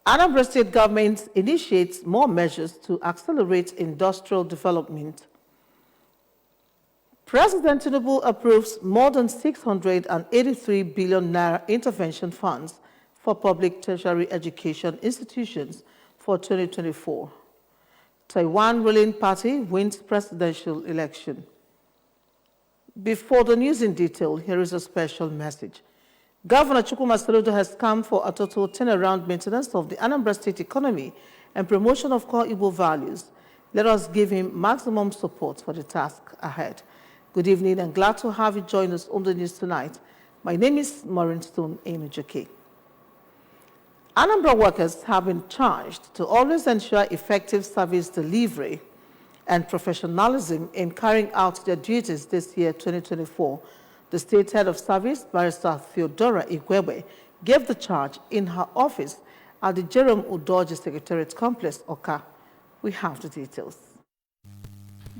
Anambra State government initiates more measures to accelerate industrial development. President Tinubu approves more than 683 billion naira intervention funds for public tertiary education institutions for 2024. Taiwan ruling party wins presidential election. Before the news in detail, here is a special message. Governor Chukwuma Soludo has come for a total turnaround maintenance of the Anambra State economy and promotion of core Igbo values. Let us give him maximum support for the task ahead. Good evening and glad to have you join us on the news tonight. My name is Maureen Stone Enujoke. Anambra workers have been charged to always ensure effective service delivery and professionalism in carrying out their duties this year, 2024. The State Head of Service, Barrister Theodora Igwebe, gave the charge in her office at the Jerome Udoji Secretariat Complex, Oka. We have the details.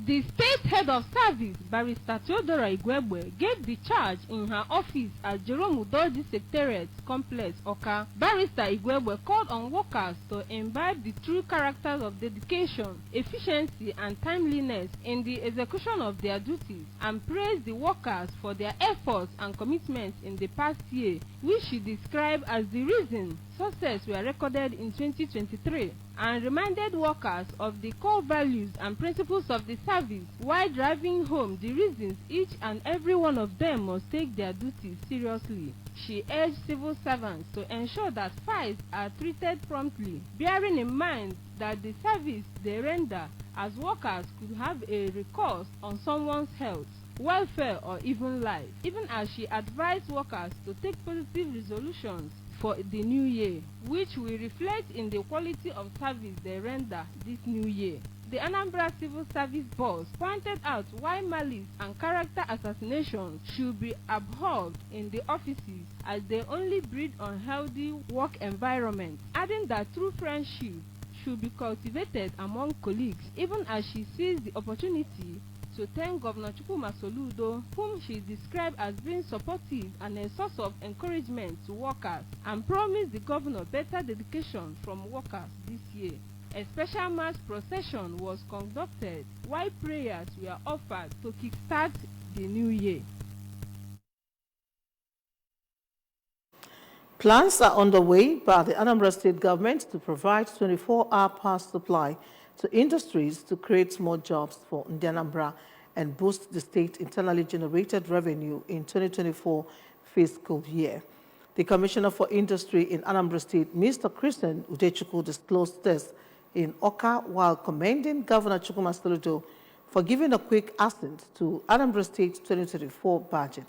The State Head of Service, Barrister Theodora Igwebe, gave the charge in her office at Jerome Udoji Secretariat Complex, Oka. Barrister Igwebe called on workers to imbibe the true characters of dedication, efficiency, and timeliness in the execution of their duties, and praised the workers for their efforts and commitments in the past year, which she described as the reason success were recorded in 2023, and reminded workers of the core values and principles of the service while driving home the reasons each and every one of them must take their duties seriously. She urged civil servants to ensure that files are treated promptly, bearing in mind that the service they render as workers could have a recourse on someone's health, welfare, or even life, even as she advised workers to take positive resolutions for the new year, which will reflect in the quality of service they render this new year. The Anambra Civil Service Boss pointed out why malice and character assassination should be abhorred in the offices, as they only breed unhealthy work environment, adding that true friendship should be cultivated among colleagues, even as she seized the opportunity to thank Governor Chukwuma Soludo, whom she described as being supportive and a source of encouragement to workers, and promised the governor better dedication from workers this year. A special mass procession was conducted while prayers were offered to kickstart the new year. Plans are underway by the Anambra State government to provide 24-hour power supply to industries to create more jobs for Anambra and boost the state internally generated revenue in 2024 fiscal year. The Commissioner for Industry in Anambra State, Mr. Christian Udechukwu, disclosed this in Oka while commending Governor Chukwuma Soludo for giving a quick assent to Anambra State's 2024 budget.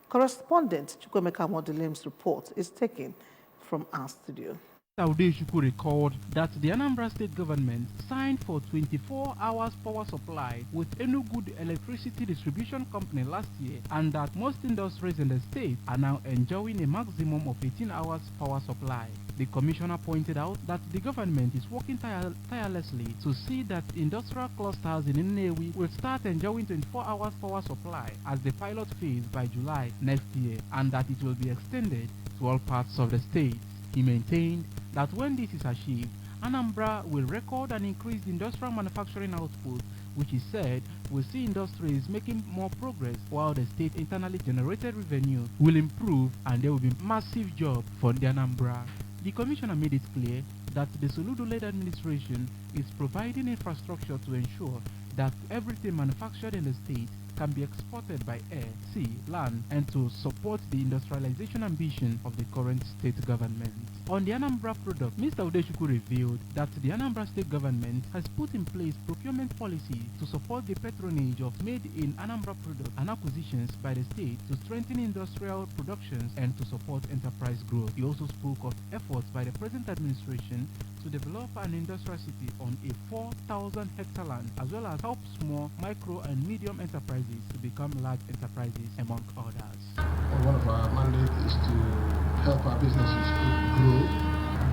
Correspondent Chukwemeka Modelim's report is taken from our studio. Udechukwu recalled that the Anambra State government signed for 24 hours power supply with Enugu Electricity Distribution Company last year, and that most industries in the state are now enjoying a maximum of 18 hours power supply. The commissioner pointed out that the government is working tirelessly to see that industrial clusters in Nnewi will start enjoying 24 hours power supply as the pilot phase by July next year, and that it will be extended to all parts of the state. He maintained that when this is achieved, Anambra will record an increased industrial manufacturing output, which he said will see industries making more progress, while the state internally generated revenue will improve and there will be massive jobs for the Anambra. The commissioner made it clear that the Soludo-led administration is providing infrastructure to ensure that everything manufactured in the state can be exported by air, sea, land, and to support the industrialization ambition of the current state government. On the Anambra product, Mr. Udechukwu revealed that the Anambra state government has put in place procurement policy to support the patronage of made-in-Anambra products and acquisitions by the state to strengthen industrial productions and to support enterprise growth. He also spoke of efforts by the present administration to develop an industrial city on a 4,000-hectare land, as well as help small, micro, and medium enterprises to become large enterprises, among others. One of our mandates is to help our businesses grow.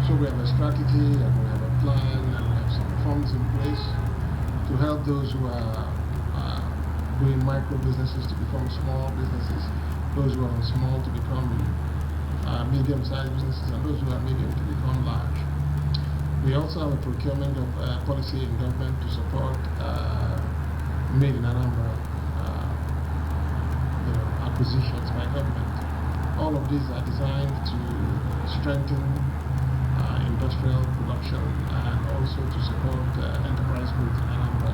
So we have a strategy and we have a plan and we have some funds in place to help those who are doing micro businesses to become small businesses, those who are small to become medium-sized businesses, and those who are medium to become large. We also have a procurement of policy in government to support made in Anambra acquisitions by government. All of these are designed to strengthen industrial production and also to support enterprise growth in Anambra.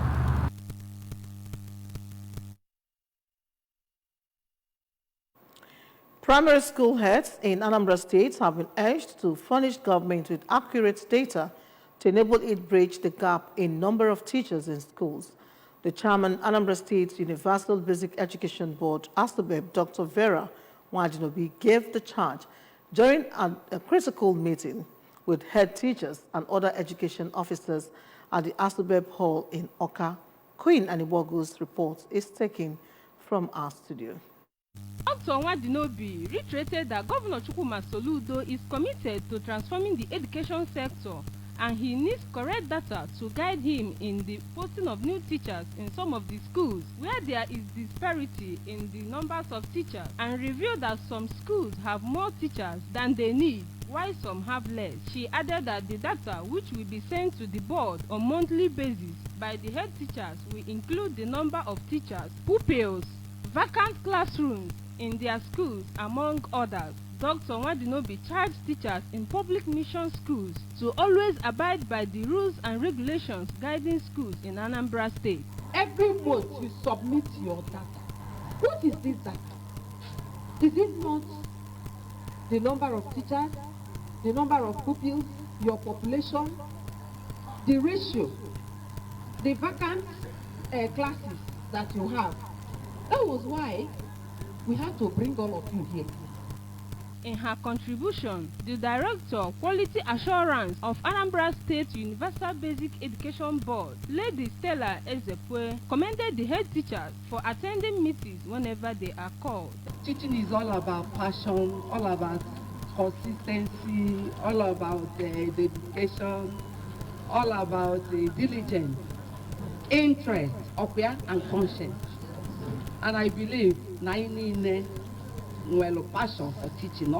Primary school heads in Anambra State have been urged to furnish government with accurate data to enable it bridge the gap in number of teachers in schools. The chairman, Anambra State Universal Basic Education Board, ASUBEB, Dr. Vera Wajinobi, gave the charge during a critical meeting with head teachers and other education officers at the ASUBEB Hall in Oka. Queen Anibogu's report is taken from our studio. Dr. Wadinobi reiterated that Governor Chukwuma Soludo is committed to transforming the education sector, and he needs correct data to guide him in the posting of new teachers in some of the schools where there is disparity in the numbers of teachers, and revealed that some schools have more teachers than they need, while some have less. She added that the data, which will be sent to the board on monthly basis by the head teachers, will include the number of teachers, pupils, vacant classrooms in their schools, among others. Dr. Wadinobi charged teachers in public mission schools to always abide by the rules and regulations guiding schools in Anambra State. Every month you submit your data. What is this data? Is it not the number of teachers, the number of pupils, your population, the ratio, the vacant classes that you have? That was why we had to bring all of you here. In her contribution, the Director, Quality Assurance of Anambra State Universal Basic Education Board, Lady Stella Ezekwe, commended the head teachers for attending meetings whenever they are called. Teaching is all about passion, all about consistency, all about dedication, all about diligence, interest, and conscience. And I believe passion for teaching.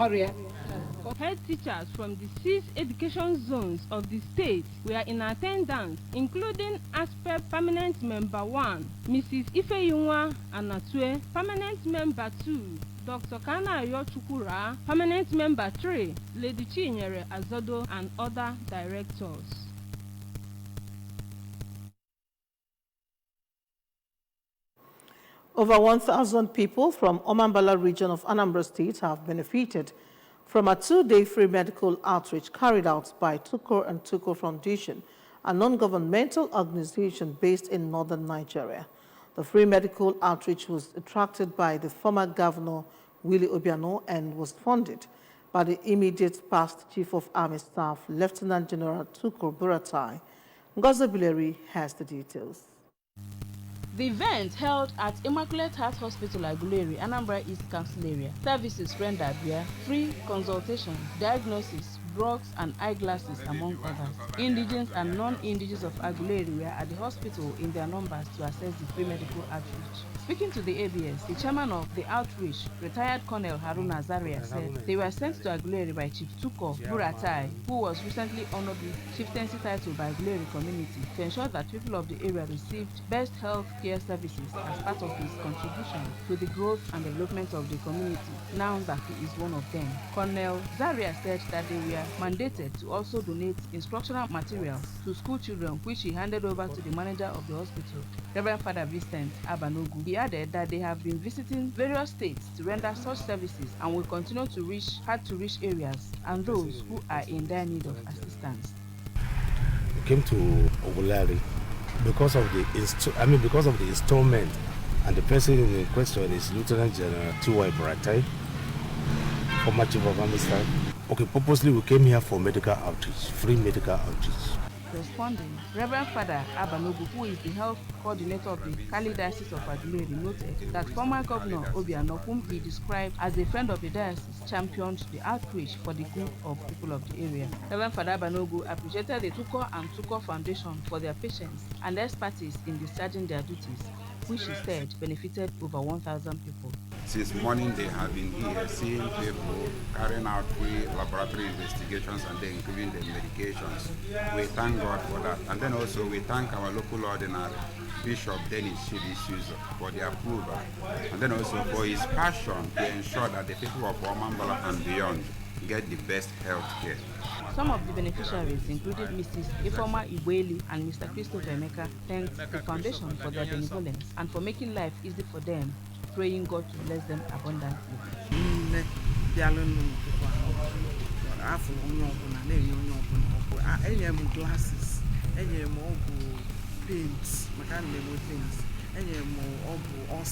Head teachers from the 6 education zones of the state were in attendance, including ASPEP Permanent Member 1, Mrs. Ifeyunwa Anatue, Permanent Member 2, Dr. Kanayo Chukura, Permanent Member 3, Lady Chinyere Azodo, and other directors. Over 1,000 people from Omambala region of Anambra State have benefited from a 2-day free medical outreach carried out by Tukur and Tukur Foundation, a non-governmental organization based in northern Nigeria. The free medical outreach was attracted by the former governor, Willie Obiano, and was funded by the immediate past Chief of Army Staff, Lieutenant General Tukur Buratai. Ngozi Bileri has the details. The event held at Immaculate Heart Hospital, Aguleri, Anambra East Council area. Services rendered were free consultation, diagnosis, drugs and eyeglasses, among others. Indigents and non-indigents of Aguleri were at the hospital in their numbers to assess the free medical outreach. Speaking to the ABS, the chairman of the outreach, retired Colonel Haruna Zaria, said they were sent to Aguleri by Chief Tuko Buratai, who was recently honored with chieftaincy title by Aguleri community, to ensure that people of the area received best health care services as part of his contribution to the growth and development of the community, now that he is one of them. Colonel Zaria said that they were mandated to also donate instructional materials to school children, which he handed over to the manager of the hospital, Reverend Father Vincent Abanogu. He added that they have been visiting various states to render such services and will continue to reach hard-to-reach areas and those who are in dire need of assistance. We came to Oguleri because of the installment, and the person in question is Lieutenant General T.Y. Buratai, former Chief of Army Staff. Okay, purposely we came here for medical outreach, free medical outreach. Responding, Reverend Father Abanogu, who is the health coordinator of the Kali Diocese of Aguleri, noted that former Governor Obiano, whom he described as a friend of the diocese, championed the outreach for the good of people of the area. Reverend Father Abanogu appreciated the Tuko and Tuko Foundation for their patience and expertise in discharging their duties, which he said benefited over 1,000 people. Since morning, they have been here seeing people, carrying out free laboratory investigations, and then giving them medications. We thank God for that. And then also we thank our local ordinary, Bishop Dennis Shibisuz, for the approval. And then also for his passion to ensure that the people of Omambala and beyond get the best health care. Some of the beneficiaries included Mrs. Ifoma Iweli and Mr. Christopher Emeka thanked the foundation for their benevolence and for making life easy for them, praying God to bless them abundantly. Glasses, paints, mechanical things, also,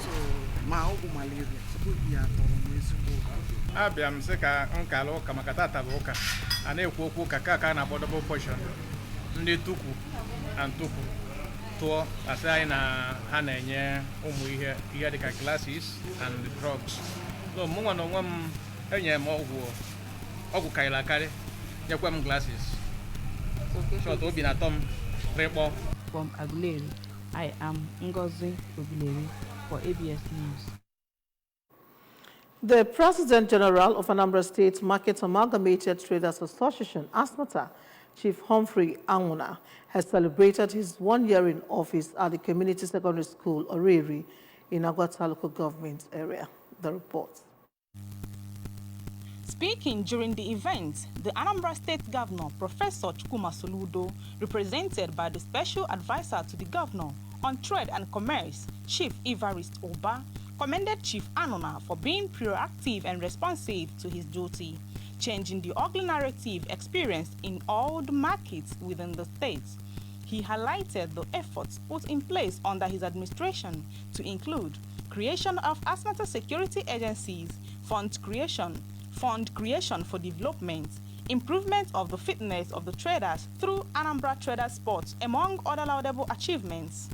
so my malaria, abịa m sị ka nkala ụka maka tata bụ ụka a na-ekwu okwu ụka ka na double portion ndị tukwu na ntukwu tụọ asị anyị na ha na-enye ụmụ ihe dịka glasses and drugs. So mụ nwa na onwe m enyere m ọgwụ karịrị akarị nyekwa m glasses. Short obi na-atọ m rịkpọ. From Aguleri, I am Ngozi Oguleri for ABS News. The President General of Anambra State Market Amalgamated Traders Association, ASMATA, Chief Humphrey Anwuna, has celebrated his 1 year in office at the Community Secondary School, Oriri, in Agwata local government area. The report. Speaking during the event, the Anambra State Governor, Professor Chukwuma Soludo, represented by the Special Advisor to the Governor on Trade and Commerce, Chief Evarist Oba, commended Chief Anwuna for being proactive and responsive to his duty, changing the ugly narrative experienced in all the markets within the state. He highlighted the efforts put in place under his administration to include creation of ASMATA security agencies, fund creation for development, improvement of the fitness of the traders through Anambra Trader Sports, among other laudable achievements.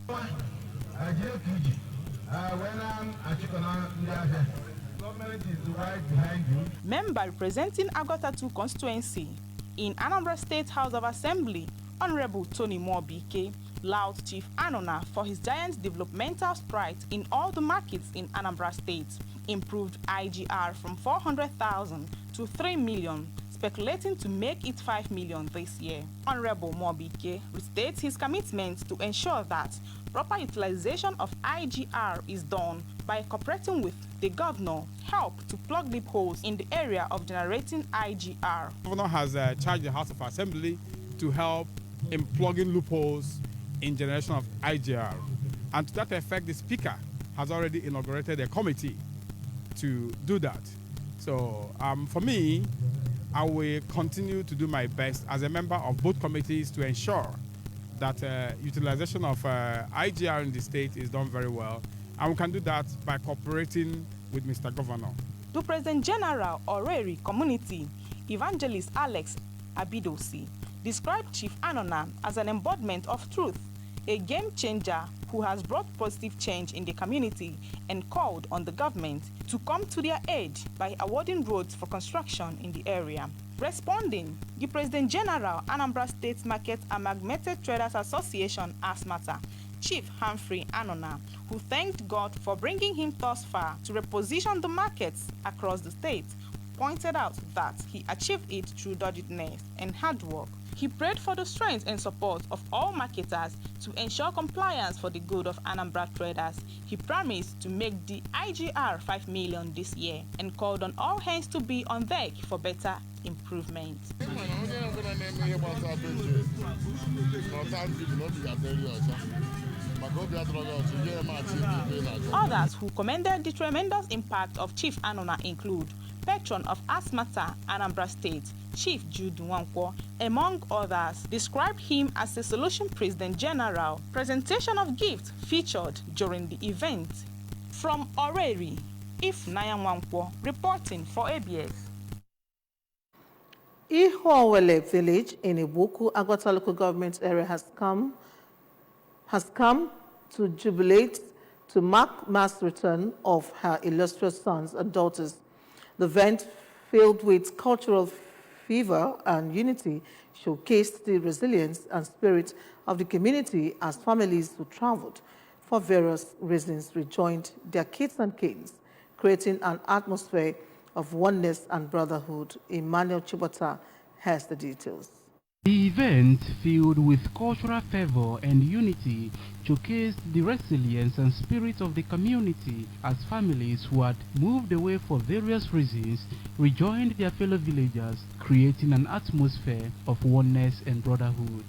Member representing Agota 2 constituency in Anambra State House of Assembly, Honorable Tony Mobike, lauded Chief Anwuna for his giant developmental strides in all the markets in Anambra State, improved IGR from 400,000 to 3 million, speculating to make it 5 million this year. Honorable Mobike restates his commitment to ensure that proper utilization of IGR is done by cooperating with the governor, help to plug loopholes in the area of generating IGR. The governor has charged the House of Assembly to help in plugging loopholes in generation of IGR. And to that effect, the Speaker has already inaugurated a committee to do that. So for me, I will continue to do my best as a member of both committees to ensure that utilization of IGR in the state is done very well. And we can do that by cooperating with Mr. Governor. To President General Oriri Community, Evangelist Alex Abidosi described Chief Anwuna as an embodiment of truth, a game changer who has brought positive change in the community, and called on the government to come to their aid by awarding roads for construction in the area. Responding, the President General Anambra State Market Amalgamated Traders Association, ASMATA, Chief Humphrey Anwuna, who thanked God for bringing him thus far to reposition the markets across the state, pointed out that he achieved it through doggedness and hard work. He prayed for the strength and support of all marketers to ensure compliance for the good of Anambra traders. He promised to make the IGR 5 million this year and called on all hands to be on deck for better improvement. Others who commended the tremendous impact of Chief Anwuna include patron of ASMATA Anambra State, Chief Jude Nwankwo, among others, described him as a solution President General. Presentation of gifts featured during the event. From Oriri, Ifnaya Nwankwo, reporting for ABS. Ihowele village in Ibuku, Agota local government area has come to jubilate to mark mass return of her illustrious sons and daughters. The event, filled with cultural fervor and unity, showcased the resilience and spirit of the community as families who traveled for various reasons, rejoined their kids and canes, creating an atmosphere of oneness and brotherhood. Emmanuel Chibota has the details. The event, filled with cultural fervor and unity, showcased the resilience and spirit of the community as families who had moved away for various reasons rejoined their fellow villagers, creating an atmosphere of oneness and brotherhood.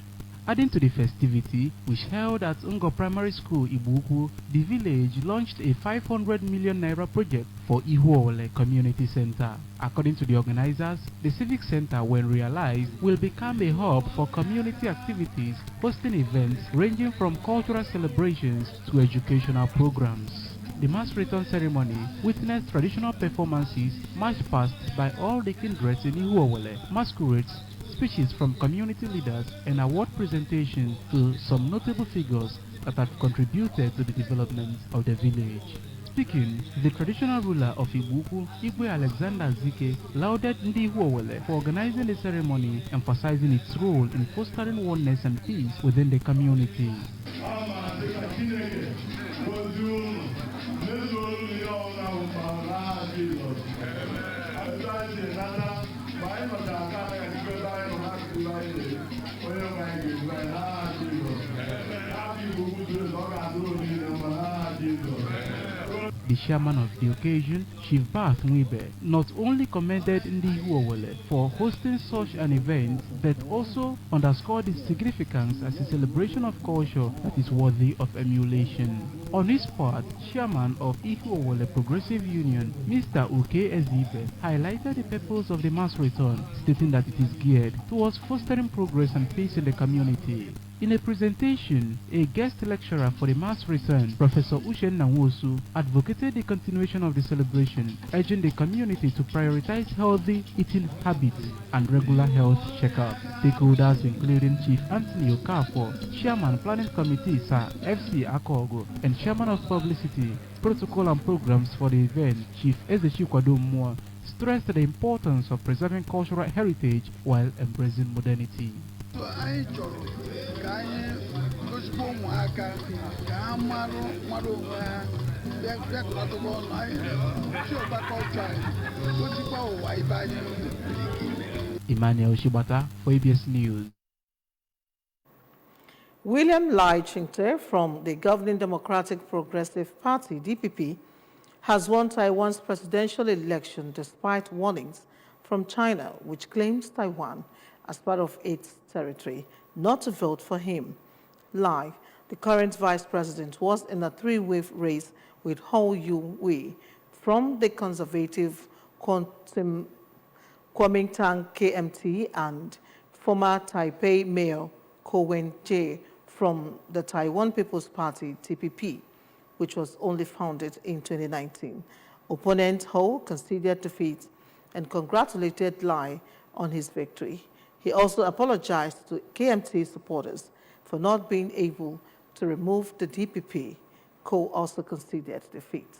Adding to the festivity, which held at Ungo Primary School, Ibuku, the village launched a 500 million naira project for Ihuole Community Center. According to the organizers, the civic center, when realized, will become a hub for community activities, hosting events ranging from cultural celebrations to educational programs. The mass return ceremony witnessed traditional performances, march past by all the kindreds in Ihuole, masquerades, speeches from community leaders, and award presentations to some notable figures that have contributed to the development of the village. Speaking, the traditional ruler of Ibuku, Igwe Alexander Zike, lauded Ndi Ihuowele for organizing the ceremony, emphasizing its role in fostering oneness and peace within the community. The chairman of the occasion, Chief Bath Nwibe, not only commended Ndi Ihuowele for hosting such an event, but also underscored its significance as a celebration of culture that is worthy of emulation. On his part, chairman of Ihuowele Progressive Union, Mr. Uke Ezibe, highlighted the purpose of the mass return, stating that it is geared towards fostering progress and peace in the community. In a presentation, a guest lecturer for the mass return, Professor Ushen Nwosu, advocated the continuation of the celebration, urging the community to prioritize healthy eating habits and regular health checkups. Stakeholders including Chief Anthony Okafor, Chairman Planning Committee Sir FC Akogo, and Chairman of Publicity, Protocol and Programs for the event, Chief Ezechi Kwadomwa, stressed the importance of preserving cultural heritage while embracing modernity. Emmanuel Shibata for ABS News. William Lai Ching-te from the governing Democratic Progressive Party, DPP, has won Taiwan's presidential election despite warnings from China, which claims Taiwan as part of its territory, not to vote for him. Lai, the current vice president, was in a three-way race with Hou Yu-wei from the conservative Kuomintang KMT and former Taipei Mayor Ko Wen-je from the Taiwan People's Party, TPP, which was only founded in 2019. Opponent Hou conceded defeat and congratulated Lai on his victory. He also apologized to KMT supporters for not being able to remove the DPP. Ko also conceded defeat.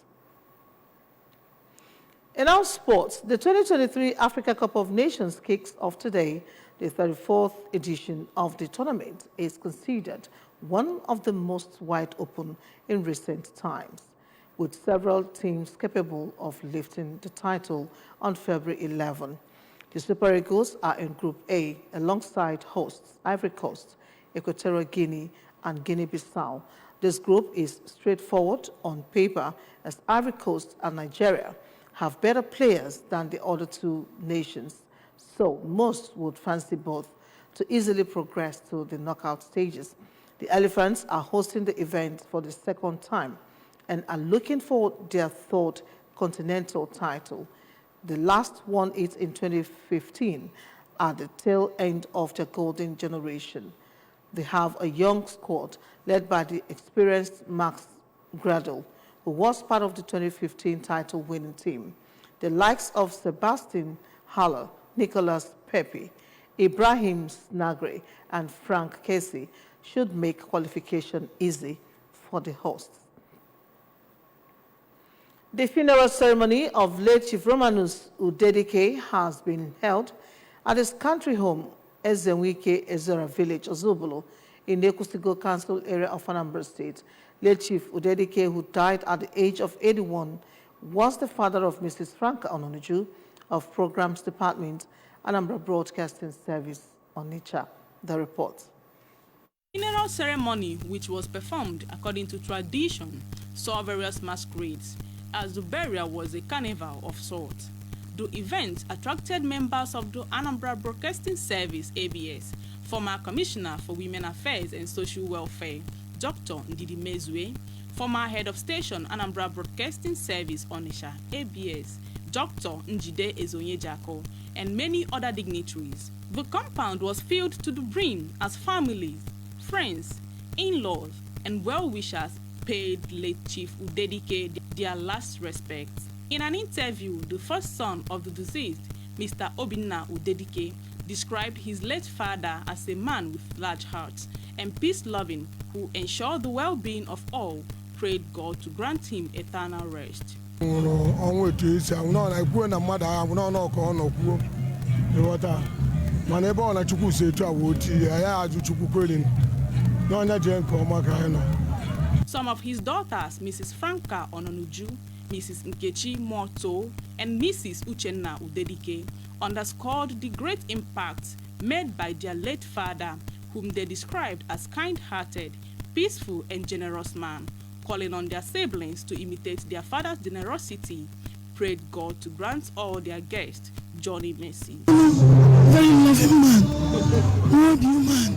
In our sports, the 2023 Africa Cup of Nations kicks off today. The 34th edition of the tournament is considered one of the most wide open in recent times, with several teams capable of lifting the title on February 11. The Super Eagles are in Group A alongside hosts Ivory Coast, Equatorial Guinea, and Guinea-Bissau. This group is straightforward on paper as Ivory Coast and Nigeria have better players than the other two nations, so most would fancy both to easily progress to the knockout stages. The Elephants are hosting the event for the second time and are looking for their third continental title. The last won it in 2015 at the tail end of their golden generation. They have a young squad led by the experienced Max Gradel, who was part of the 2015 title-winning team. The likes of Sebastian Haller, Nicolas Pepe, Ibrahim Snagre, and Frank Casey should make qualification easy for the hosts. The funeral ceremony of late Chief Romanus Udedike has been held at his country home, Ezenwike Ezora Village, Ozubulu, in the Ekusigo Council area of Anambra State. Late Chief Udedike, who died at the age of 81, was the father of Mrs. Franca Ononuju of Programs Department, Anambra Broadcasting Service, Onitsha. The report. Funeral ceremony, which was performed according to tradition, saw various masquerades, as the burial was a carnival of sorts. The event attracted members of the Anambra Broadcasting Service, ABS, former Commissioner for Women Affairs and Social Welfare, Dr. Ndidi Mezue, former Head of Station, Anambra Broadcasting Service, Onitsha, ABS, Dr. Njide Ezonyejako, and many other dignitaries. The compound was filled to the brim as families, friends, in-laws, and well-wishers paid late Chief Udedike their last respects. In an interview, the first son of the deceased, Mr. Obinna Udedike, described his late father as a man with large heart and peace-loving who ensured the well-being of all, prayed God to grant him eternal rest. Some of his daughters, Mrs. Franca Ononuju, Mrs. Nkechi Moto, and Mrs. Uchenna Udedike, underscored the great impact made by their late father, whom they described as kind-hearted, peaceful, and generous man, calling on their siblings to imitate their father's generosity, prayed God to grant all their guests journey mercy. Very loving man, good human,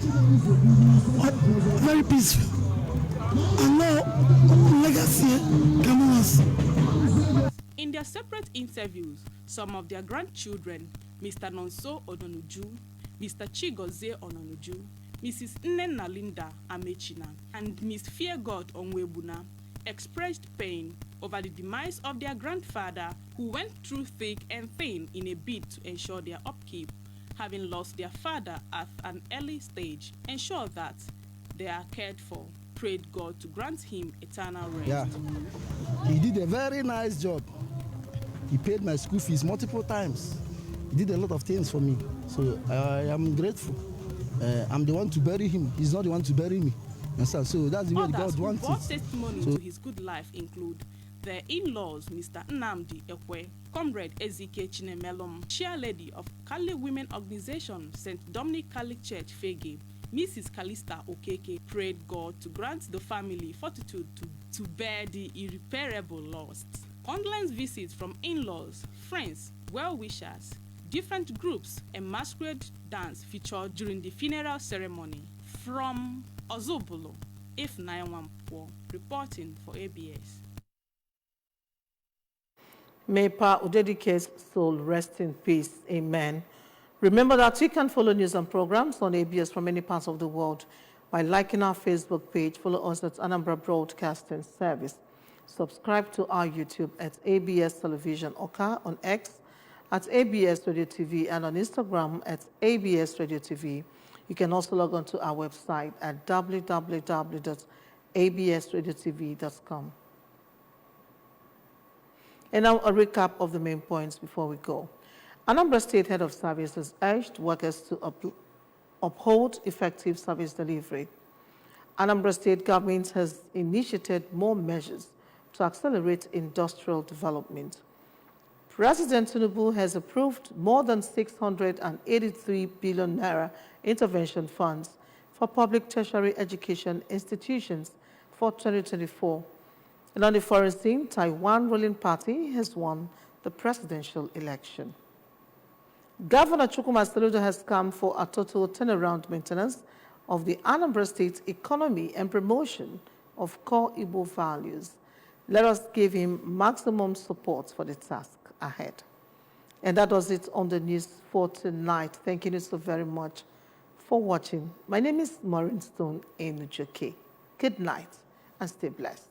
very peaceful. And now, legacy comes. In their separate interviews, some of their grandchildren, Mr. Nonso Ononuju, Mr. Chigozie Ononuju, Mrs. Nnenna Linda Amechina, and Miss Feargod Onwebuna, expressed pain over the demise of their grandfather, who went through thick and thin in a bid to ensure their upkeep, having lost their father at an early stage. Ensure that they are cared for, prayed God to grant him eternal rest. Yeah, he did a very nice job. He paid my school fees multiple times. He did a lot of things for me, so I am grateful. I'm the one to bury him. He's not the one to bury me. So that's the way God wants it. Others who brought testimony to his good life include their in-laws, Mr. Nnamdi Ekwe, Comrade Ezike Chinemelom, chairlady of Kali Women Organization, St. Dominic Catholic Church, Fege, Mrs. Kalista Okeke, prayed God to grant the family fortitude to bear the irreparable loss. Condolence visits from in-laws, friends, well-wishers, different groups, and masquerade dance featured during the funeral ceremony. From Ozobolo, If 914, reporting for ABS. May Pa Udedike's soul rest in peace. Amen. Remember that you can follow news and programs on ABS from many parts of the world by liking our Facebook page. Follow us at Anambra Broadcasting Service. Subscribe to our YouTube at ABS Television Oka, on X at ABS Radio TV, and on Instagram at ABS Radio TV. You can also log on to our website at www.absradiotv.com. And now a recap of the main points before we go. Anambra State Head of Service has urged workers to uphold effective service delivery. Anambra State government has initiated more measures to accelerate industrial development. President Tinubu has approved more than 683 billion naira intervention funds for public tertiary education institutions for 2024. And on the foreign scene, Taiwan ruling party has won the presidential election. Governor Chukwuma Soludo has come for a total turnaround maintenance of the Anambra State economy and promotion of core Igbo values. Let us give him maximum support for the task ahead. And that does it on the news for tonight. Thank you so very much for watching. My name is Maureen Stone Enujoke. Good night and stay blessed.